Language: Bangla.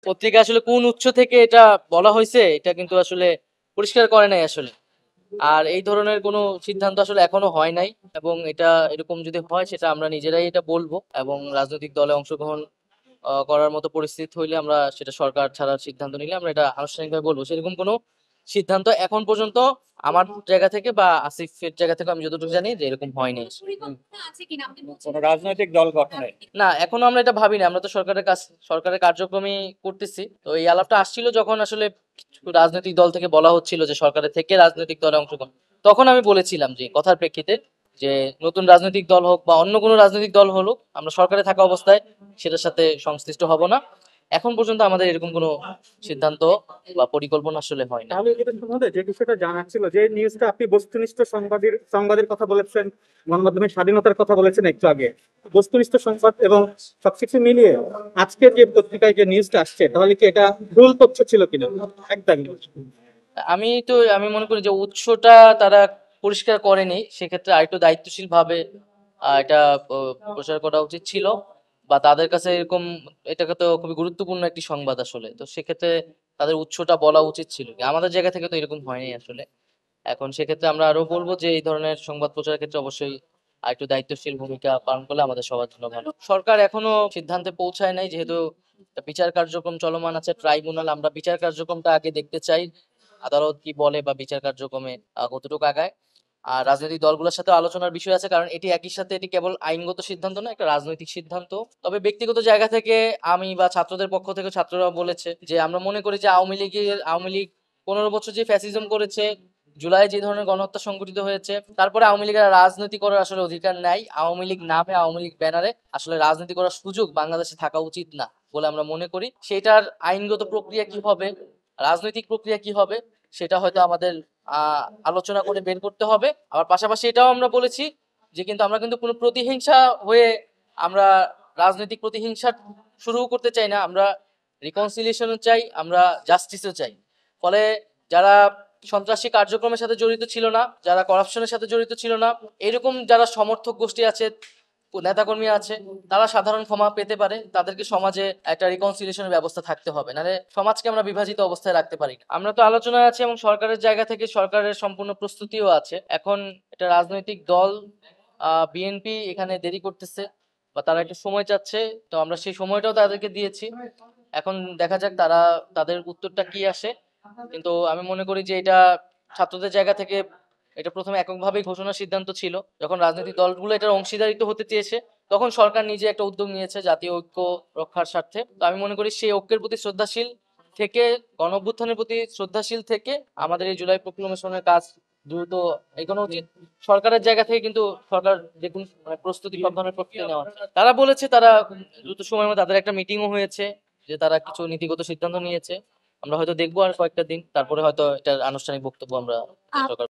পত্রিকা আসলে কোন উৎস থেকে এটা বলা হয়েছে এটা কিন্তু আসলে পরিষ্কার করে নাই আসলে। আর এই ধরনের কোনো সিদ্ধান্ত আসলে এখনো হয় নাই, এবং এটা এরকম যদি হয় সেটা আমরা নিজেরাই এটা বলবো, এবং রাজনৈতিক দলে অংশগ্রহণ করার মতো পরিস্থিতি হইলে আমরা সেটা সরকার ছাড়ার সিদ্ধান্ত নিলে আমরা এটা আনুষ্ঠানিকভাবে বলবো। সেরকম কোনো সিদ্ধান্ত এখন পর্যন্ত আমার জায়গা থেকে বা আসিফের জায়গা থেকে আমি যতটুকু জানি যে এরকম হয়নি। কোনো রাজনৈতিক দল গঠনে? না, এখনো আমরা এটা ভাবিনি। আমরা তো সরকারের কার্যক্রমই করতেছি। তো এই আলাপটা আসছিল যখন আসলে কিছু রাজনৈতিক দল থেকে বলা হচ্ছিল যে সরকারের থেকে রাজনৈতিক দলে অংশগ্রহণ। তখন আমি বলেছিলাম যে কথার প্রেক্ষিতে যে নতুন রাজনৈতিক দল হোক বা অন্য কোনো রাজনৈতিক দল হলো, আমরা সরকারে থাকা অবস্থায় সেটার সাথে সংশ্লিষ্ট হব না। এখন পর্যন্ত আমাদের এরকম কোনো সিদ্ধান্ত বা পরিকল্পনা আসলে হয় না। তাহলে এটা সম্বন্ধে যে বিষয়টা জানার ছিল, যে নিউজটা আপনি বস্তুনিষ্ঠ সংবাদের কথা বলেছেন, গণমাধ্যমের স্বাধীনতার কথা বলেছেন একটু আগে, বস্তুনিষ্ঠ সংবাদ এবং সবকিছু মিলিয়ে আজকে যে পত্রিকায় যে নিউজটা আসছে, তাহলে কি এটা ভুল তথ্য ছিল কিনা একদম? আমি মনে করি যে উৎসটা তারা পরিষ্কার করেনি, সেক্ষেত্রে আরেকটু দায়িত্বশীল ভাবে এটা প্রচার করা উচিত ছিল, বা তাদের কাছে এরকম এটাকে তো খুবই গুরুত্বপূর্ণ একটি সংবাদ আসলে, তো সেক্ষেত্রে তাদের উৎসটা বলা উচিত ছিল। আমাদের জায়গা থেকে তো এরকম হয়নি আসলে। এখন সেক্ষেত্রে আমরা আরো বলবো যে এই ধরনের সংবাদ প্রচারের ক্ষেত্রে অবশ্যই আরেকটু দায়িত্বশীল ভূমিকা পালন করলে আমাদের সবার জন্য ভালো। সরকার এখনো সিদ্ধান্তে পৌঁছায় নাই, যেহেতু একটা বিচার কার্যক্রম চলমান আছে, ট্রাইব্যুনাল। আমরা বিচার কার্যক্রমটা আগে দেখতে চাই, আদালত কি বলে বা বিচার কার্যক্রমে কতটুকু আগায়। আর রাজনৈতিক দলগুলোর সাথে আলোচনার বিষয় আছে, কারণ এটি একই সাথে এটি কেবল আইনগত সিদ্ধান্ত না, একটা রাজনৈতিক সিদ্ধান্ত। তবে ব্যক্তিগত জায়গা থেকে আমি বা ছাত্রদের পক্ষ থেকে ছাত্ররা বলেছে যে আমরা মনে করি যে আওয়ামী লীগ 15 বছর যে ফ্যাসিজম করেছে, জুলাই যে ধরনের গণহত্যা সংঘটিত হয়েছে, তারপরে আওয়ামী লীগের রাজনীতি করার আসলে অধিকার নাই। আওয়ামী লীগ নামে, আওয়ামী লীগ ব্যানারে আসলে রাজনীতি করার সুযোগ বাংলাদেশে থাকা উচিত না বলে আমরা মনে করি। সেটার আইনগত প্রক্রিয়া কি হবে, রাজনৈতিক প্রক্রিয়া কি হবে, সেটা হয়তো আমাদের আলোচনা করে বের করতে হবে। আবার পাশাপাশি এটাও আমরা বলেছি যে কিন্তু আমরা কিন্তু কোনো প্রতিহিংসা হয়ে আমরা রাজনৈতিক প্রতিহিংসা শুরু করতে চাই না। আমরা রিকনসিলিয়েশনও চাই, আমরা জাস্টিসও চাই। ফলে যারা সন্ত্রাসী কার্যক্রমের সাথে জড়িত ছিল না, যারা করাপশনের সাথে জড়িত ছিল না, এরকম যারা সমর্থক গোষ্ঠী আছে, নেতাকর্মী আছে, তারা সাধারণ ক্ষমা পেতে পারে। তাদেরকে সমাজে একটা রিকনসিলিয়েশনের ব্যবস্থা থাকতে হবে, নাহলে সমাজকে আমরা বিভাজিত অবস্থায় রাখতে পারি না। আমরা তো আলোচনায় আছি এবং সরকারের জায়গা থেকে সরকারের সম্পূর্ণ প্রস্তুতিও আছে। এখন এটা রাজনৈতিক দল বিএনপি এখানে দেরি করতেছে বা তারা একটু সময় চাচ্ছে, তো আমরা সেই সময়টাও তাদেরকে দিয়েছি। এখন দেখা যাক তারা তাদের উত্তরটা কি আসে। কিন্তু আমি মনে করি যে এটা ছাত্রদের জায়গা থেকে এটা প্রথমে এককভাবেই ঘোষণার সিদ্ধান্ত ছিল। যখন রাজনৈতিক দলগুলো এটার অংশীদারিত্ব হতে চেয়েছে, তখন সরকার নিজে একটা উদ্যোগ নিয়েছে জাতীয় ঐক্য রক্ষার স্বার্থে। তো আমি মনে করি সেই ঐক্যের প্রতি শ্রদ্ধাশীল থেকে, গণঅভ্যুত্থানের প্রতি শ্রদ্ধাশীল থেকে আমাদের এই জুলাই প্রক্লেমেশনের কাজ দ্রুত এগোনো উচিত। সরকারের জায়গা থেকে কিন্তু সরকার দেখুন প্রস্তুতি, সব ধরনের প্রস্তুতি নেওয়া। তারা বলেছে তারা দ্রুত সময়ের মধ্যে, তাদের একটা মিটিংও হয়েছে যে তারা কিছু নীতিগত সিদ্ধান্ত নিয়েছে। আমরা হয়তো দেখবো আর কয়েকটা দিন, তারপরে হয়তো এটার আনুষ্ঠানিক বক্তব্য আমরা সরকার